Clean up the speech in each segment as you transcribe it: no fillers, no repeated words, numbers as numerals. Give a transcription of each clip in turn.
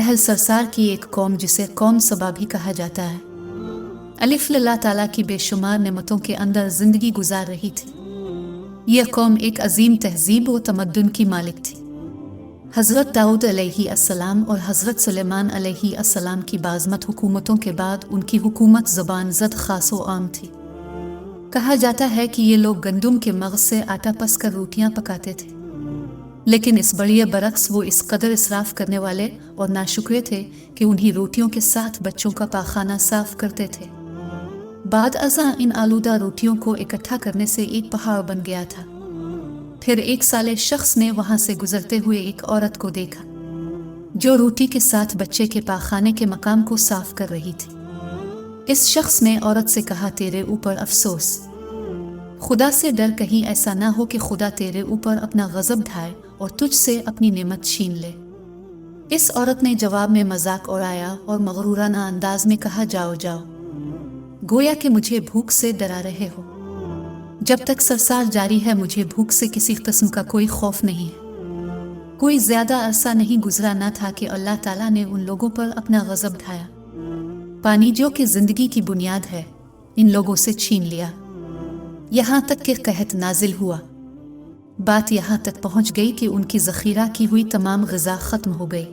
अहल सरसार की एक कौम जिसे कौम सबा भी कहा जाता है। अलिफ अल्लाह ताला की बेशुमार नेमतों के अंदर जिंदगी गुजार रही थी। यह कौम एक अजीम तहजीब व तमद्दुन की मालिक थी। हज़रत दाऊद अलैहिस्सलाम और हज़रत सुलेमान अलैहिस्सलाम की बाज़मत हुकूमतों के बाद उनकी हुकूमत ज़बान ज़द ख़ास व आम थी। कहा जाता है कि ये लोग गंदुम के मग़ज़ से आटा पस कर रोटियाँ पकाते थे, लेकिन इस बढ़िया बरक्स वो इस कदर इसराफ़ करने वाले और नाशुक्रे थे कि उन्हीं रोटियों के साथ बच्चों का पाखाना साफ़ करते थे। बाद अज़ां इन आलूदा रोटियों को इकट्ठा करने से एक पहाड़ बन गया था। फिर एक साले शख्स ने वहां से गुजरते हुए एक औरत को देखा जो रोटी के साथ बच्चे के पाखाने के मकाम को साफ कर रही थी। इस शख्स ने औरत से कहा, तेरे ऊपर अफसोस, खुदा से डर, कहीं ऐसा ना हो कि खुदा तेरे ऊपर अपना गजब ढाए और तुझसे अपनी नेमत छीन ले। इस औरत ने जवाब में मजाक उड़ाया और मगरूराना अंदाज में कहा, जाओ जाओ, गोया कि मुझे भूख से डरा रहे हो। जब तक सरसार जारी है मुझे भूख से किसी किस्म का कोई खौफ नहीं है। कोई ज्यादा अरसा नहीं गुजरा ना था कि अल्लाह ताला ने उन लोगों पर अपना गजब ढाया। पानी जो कि जिंदगी की बुनियाद है, इन लोगों से छीन लिया। यहाँ तक कि कहत नाजिल हुआ। बात यहाँ तक पहुँच गई कि उनकी जखीरा की हुई तमाम ग़िज़ा ख़त्म हो गई।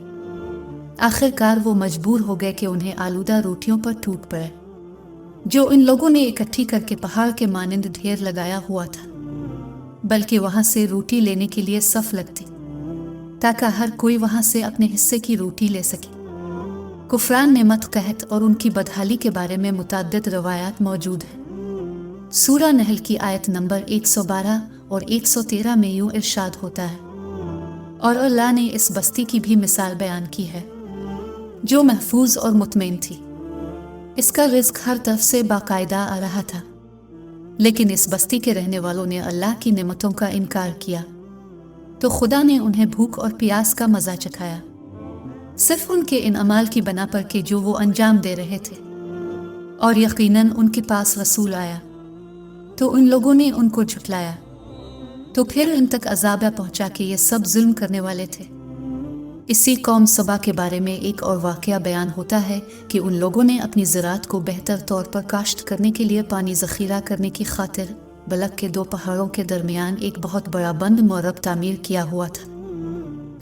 आखिरकार वो मजबूर हो गए कि उन्हें आलूदा रोटियों पर टूट पड़े जो इन लोगों ने इकट्ठी करके पहाड़ के मानिंद ढेर लगाया हुआ था, बल्कि वहां से रोटी लेने के लिए सफ लगती ताकि हर कोई वहां से अपने हिस्से की रोटी ले सके। कुफरान नेमत, कहत और उनकी बदहाली के बारे में मुतअद्दिद रवायात मौजूद हैं। सूरा नहल की आयत नंबर 112 और 113 में यूं इरशाद होता है, और अल्लाह ने इस बस्ती की भी मिसाल बयान की है जो महफूज और मुतमईन थी। इसका रिज़्क हर तरफ से बाकायदा आ रहा था, लेकिन इस बस्ती के रहने वालों ने अल्लाह की नेमतों का इनकार किया तो खुदा ने उन्हें भूख और प्यास का मज़ा चखाया, सिर्फ उनके इन अमाल की बना पर के जो वो अंजाम दे रहे थे। और यकीनन उनके पास रसूल आया तो उन लोगों ने उनको झुठलाया, तो फिर इन तक अज़ाब पहुंचा कि ये सब जुल्म करने वाले थे। इसी कौम सबा के बारे में एक और वाक़या बयान होता है कि उन लोगों ने अपनी ज़राअत को बेहतर तौर पर काश्त करने के लिए पानी ज़ख़ीरा करने की खातिर बलक के दो पहाड़ों के दरमियान एक बहुत बड़ा बंद मुरब तामीर किया हुआ था।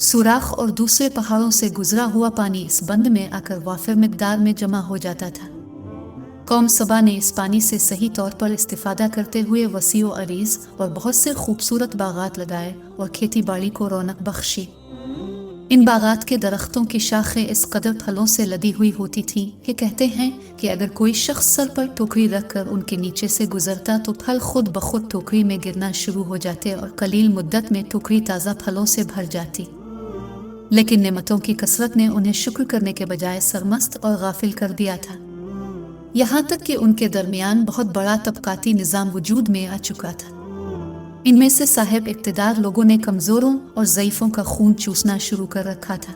सुराख और दूसरे पहाड़ों से गुजरा हुआ पानी इस बंद में आकर वाफिर मिक़दार में जमा हो जाता था। कौम सबा ने इस पानी से सही तौर पर इस्तिफ़ादा करते हुए वसी व अरीज़ और बहुत से खूबसूरत बागात लगाए और खेती बाड़ी को रौनक बख्शी। इन बागात के दरख्तों की शाखें इस कदर फलों से लदी हुई होती थीं कि कहते हैं कि अगर कोई शख्स सर पर टोकरी रखकर उनके नीचे से गुजरता तो फल खुद ब खुद टोकरी में गिरना शुरू हो जाते और कलील मुद्दत में टोकरी ताज़ा फलों से भर जाती। लेकिन नेमतों की कसरत ने उन्हें शुक्र करने के बजाय सरमस्त और गाफिल कर दिया था, यहाँ तक कि उनके दरमियान बहुत बड़ा तबकाती निज़ाम वजूद में आ चुका था। इनमें से साहिब इक़्तिदार लोगों ने कमज़ोरों और ज़ईफ़ों का खून चूसना शुरू कर रखा था,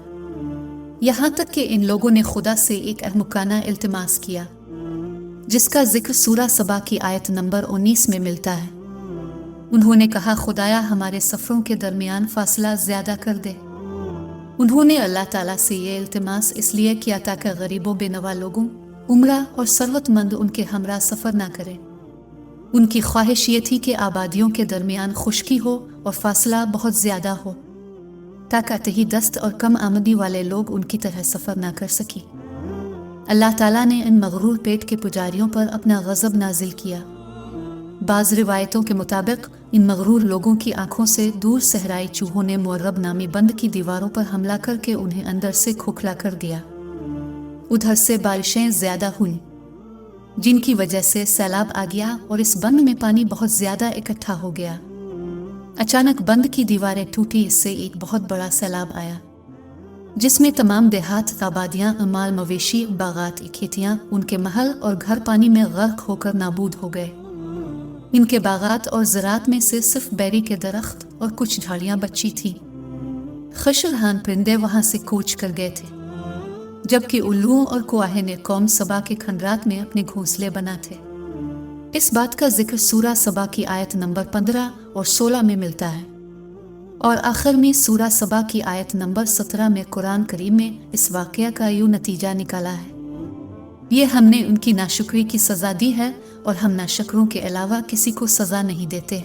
यहाँ तक कि इन लोगों ने खुदा से एक अहमकाना इल्तिमास किया जिसका जिक्र सूरा सबा की आयत नंबर 19 में मिलता है। उन्होंने कहा, खुदाया हमारे सफ़रों के दरमियान फासला ज़्यादा कर दे। उन्होंने अल्लाह ताला से ये इल्तिमास इसलिए किया ताकि गरीबों बेनवा लोगों, उम्रा और सरवतमंद उनके हमरा सफ़र ना करें। उनकी ख्वाहिश ये थी कि आबादियों के दरमियान खुश्की हो और फासला बहुत ज़्यादा हो ताकि तही दस्त और कम आमदी वाले लोग उनकी तरह सफ़र ना कर सकी। अल्लाह ताला ने इन मगरूर पेट के पुजारियों पर अपना गज़ब नाजिल किया। बाज़ रिवायतों के मुताबिक इन मगरूर लोगों की आंखों से दूर सहराई चूहों ने मुअर्रब नामी बंद की दीवारों पर हमला करके उन्हें अंदर से खोखला कर दिया। उधर से बारिशें ज़्यादा हुई जिनकी वजह से सैलाब आ गया और इस बंद में पानी बहुत ज़्यादा इकट्ठा हो गया। अचानक बंद की दीवारें टूटी, इससे एक बहुत बड़ा सैलाब आया जिसमें तमाम देहात, आबादियाँ, माल मवेशी, बागात, खेतियाँ, उनके महल और घर पानी में गर्क होकर नाबूद हो गए। इनके बागात और ज़राअत में से सिर्फ बैरी के दरख्त और कुछ झाड़ियाँ बची थीं। खुशरहान परिंदे वहाँ से कूच कर गए थे, जबकि उल्लुओं और कुआहे ने कौम सबा के खंडरात में अपने घोंसले बना थे। इस बात का जिक्र सूरा सबा की आयत नंबर 15 और 16 में मिलता है। اور آخر میں سورہ سبا کی آیت نمبر 17 میں قرآن کریم میں اس واقعہ کا یوں نتیجہ نکالا ہے: یہ ہم نے ان کی ناشکری کی سزا دی ہے اور ہم ناشکروں کے علاوہ کسی کو سزا نہیں دیتے۔